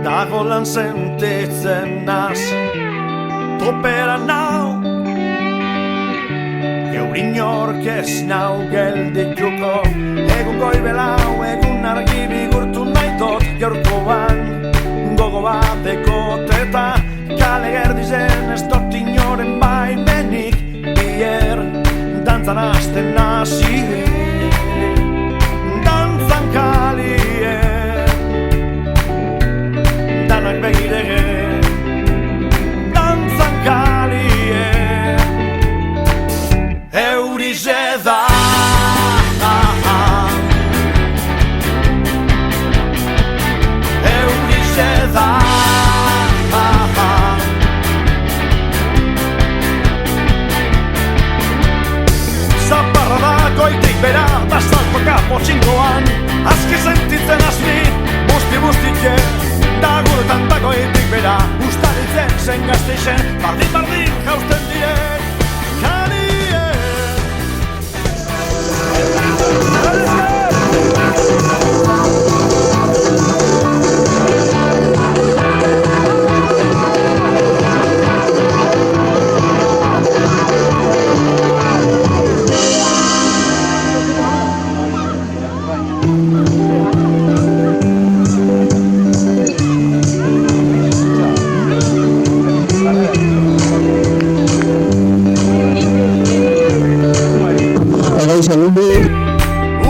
dago lan sentitzen naz, topera nau, geur inork ez nau geldituko. Egun goibelau, egun argi bigurtu nahitot, gaurkoan gogo bateko teta, kale gerdizen ez dut inoren baimenik, bier dantzan hasten nazi, dantzan kalien, danak begirege, dantzan kalien, eurize da. Goitik bera, da saltoka potxingoan, azki sentitzen asni, busti-bustitxe, da guretan da goitik bera, ustaritzen zen gazteixen, bardin jausten diren,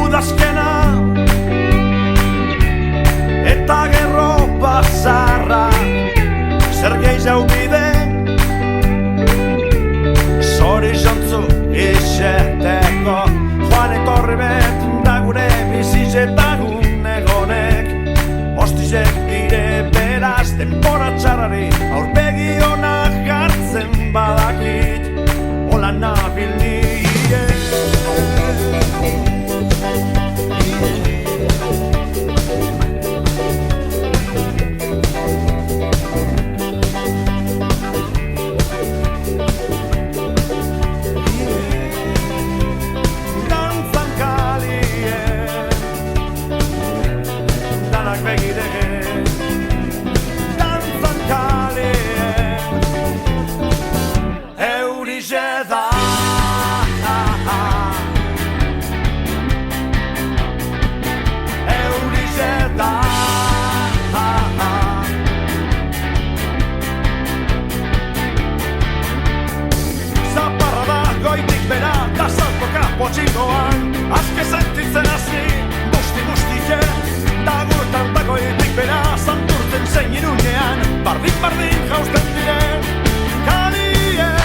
udazkena eta gerro bazarra, zer gehiago bide zori jontzu izeteko, joan etorri bet da gure bizitetagun egonek, ostizek dire beraz denbora txarrari aurpegi honak jartzen badakit, hola nabil nire. Potxingoan, azke sentitzen hasi, busti-bustike, da guretan dago etik bera, santurtzen zein irunean, bardin jausten diren, kalien.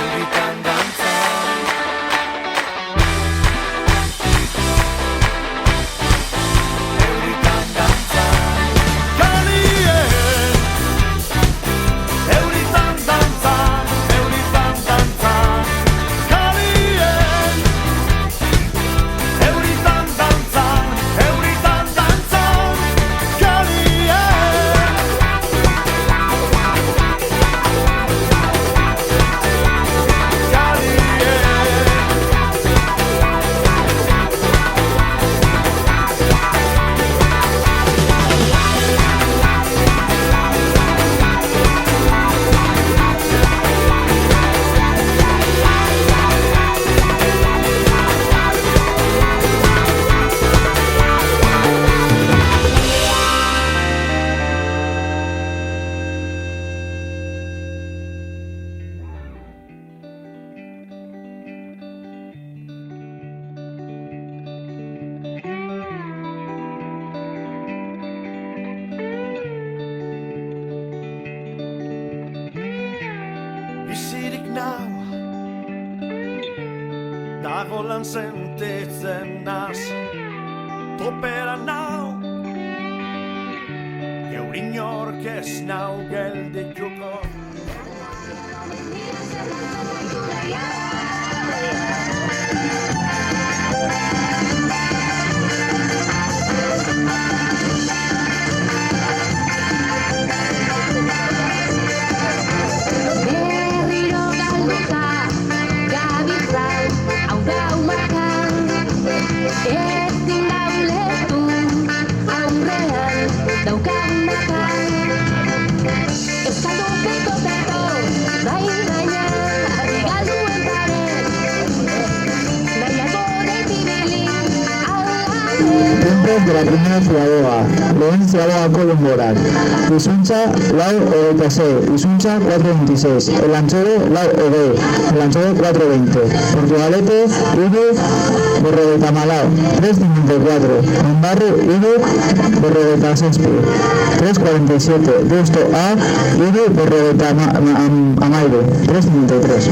Euritan dantzan, euritan dantzan, kalien. Euritan dantzan, bizirik nau, dago lan sentitzen naz, topera nau, geur inork ez nau geldituko. Ezin da ulertu Tiempos de la primera ziaboga. Lehen ziabogako denborak. Izuntza, lau 26. Izuntza, 4.26. El Anchove, lau 20. El Anchove, 4.20. Portugalete, iru, berrogeita malau. 3.54. Ondarru, iru, berrogeita zazpi. 3.47. Deusto A, iru, berrogeita amairu. 3.53.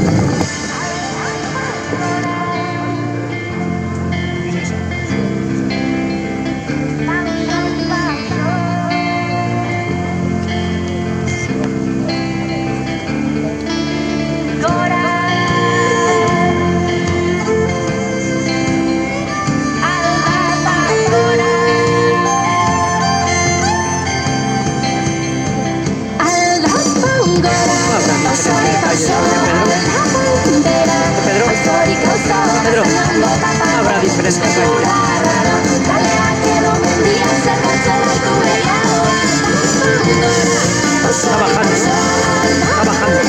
Pedro, habrá diferencia. Está bajando.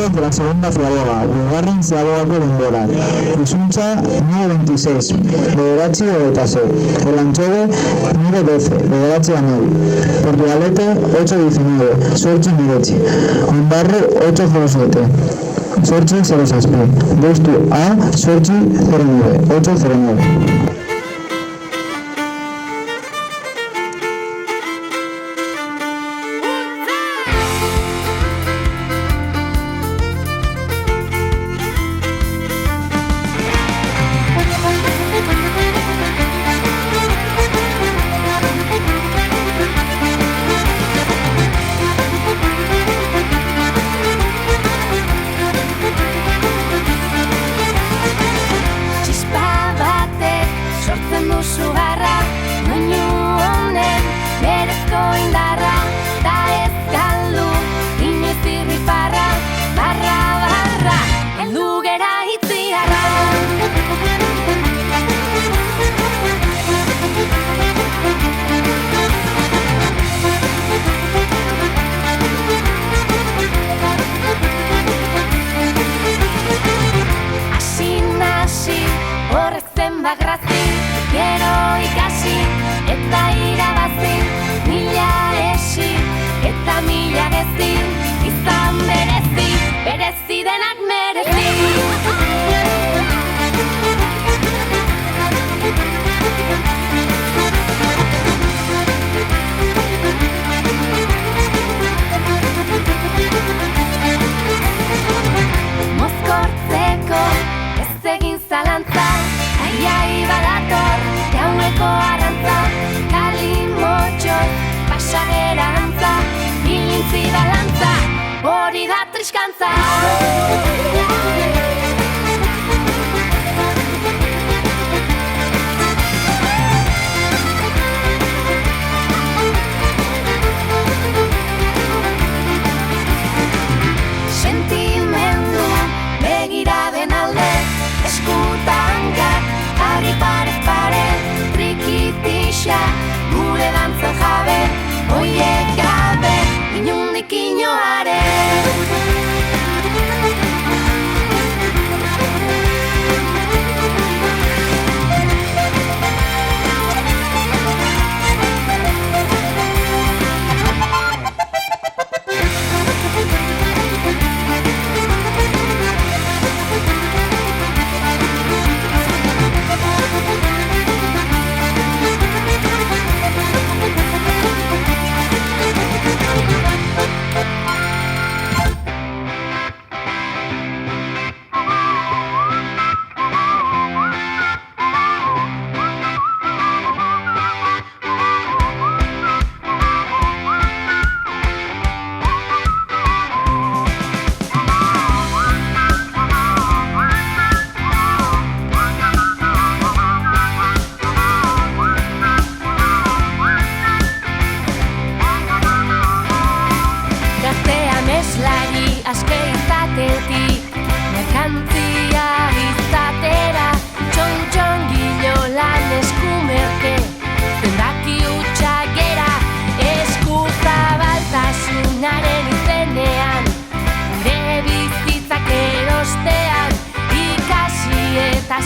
De la segunda ziaboga, bigarren ziabogako denborak. Izuntza, 9.26, bederatzi 26. El Anchove, 9.12, bederatzi 9. Portugalete, 8.19, zortzi 19. Ondarru, 8.07, zortzi 06. Deustu A, zortzi 09, 8.09. eta mila gezi, izan berezi, berezi denak merezi. Mozkortzeko ez egin zalantza, ai badator, jaueko arantza, kalimotxo, pasagerantza, ilintzi balantza, hori da triskantza. Sentimendu begiraden alde, eskutankak, ari pare, trikitixa, gure dantzen jabe, oiek gabe, inundik inoare.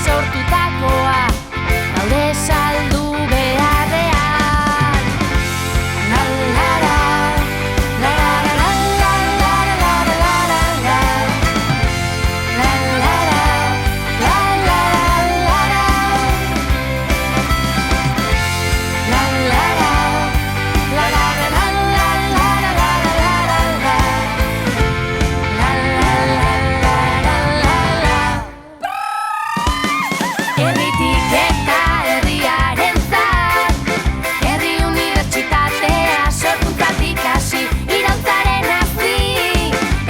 Sortutakoa, gaude saldu beharrean. La la la, la la la la la la la la la la, la la la, la la la la la, la la la, la la la la la la la la, herritik eta herriarentzat, herri unibertsitatea sorkuntzatik hasi, iraultzaren hazi,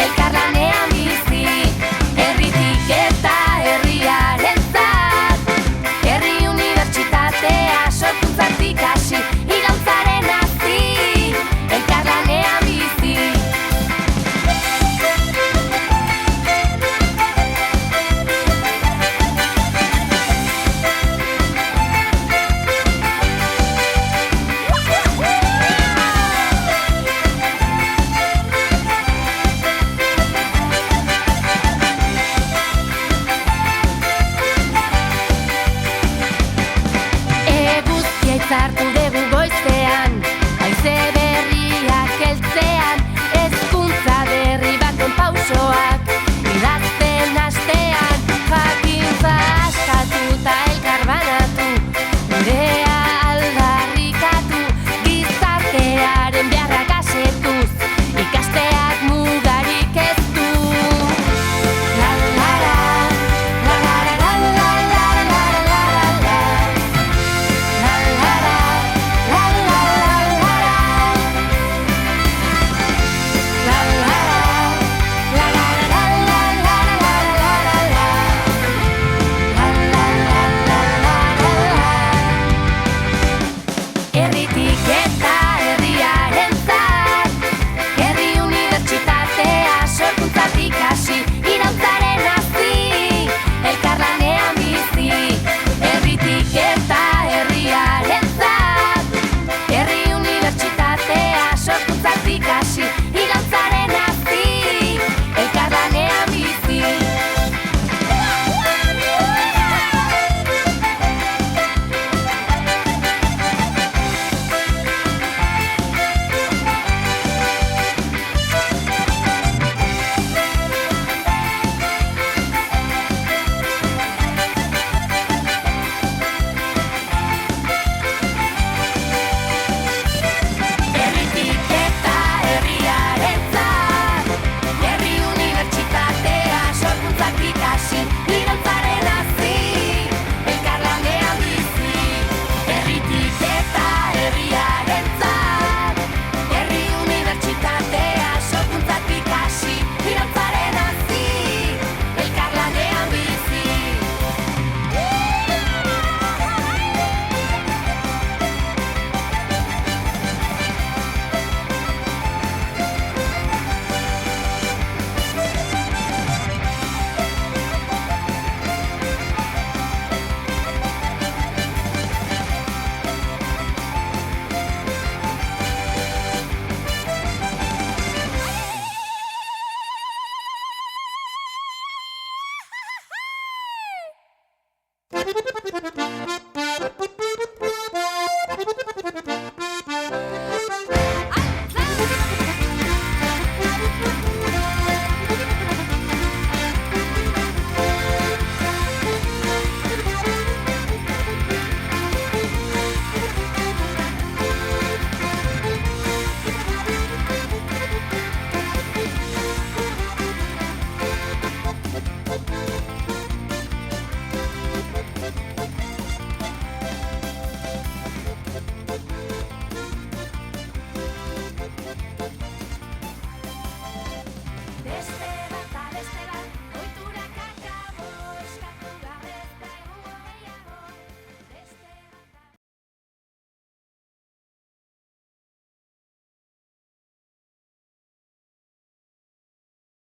elkarlanean bizi. Herritik eta herriarentzat, herri unibertsitatea sorkuntzatik hasi, iraultzaren hazi, elkarlanean bizi. Eguzkia itzartu dugu goizean, haize berriak heltzean, hezkuntza berri baten pausoak, idazten hastean, jakintza askatuta elkar banatu, gurea aldarrikatu, gizartearen beharrak asetuz, ikasteak mugarik ez du. La la la, la la la la la la la la la la. La la la, la la la la la. La la la, la la la la la la la la la. La la la la la la. Herritik eta herriarentzat, herri unibertsitatea sorkuntzatik hasi, iraultzaren hazi, elkarlanean bizi. Herritik eta herriarentzat, herri unibertsitatea sorkuntzatik hasi, iraultzaren hazi, elkarlanean bizi. Thank you.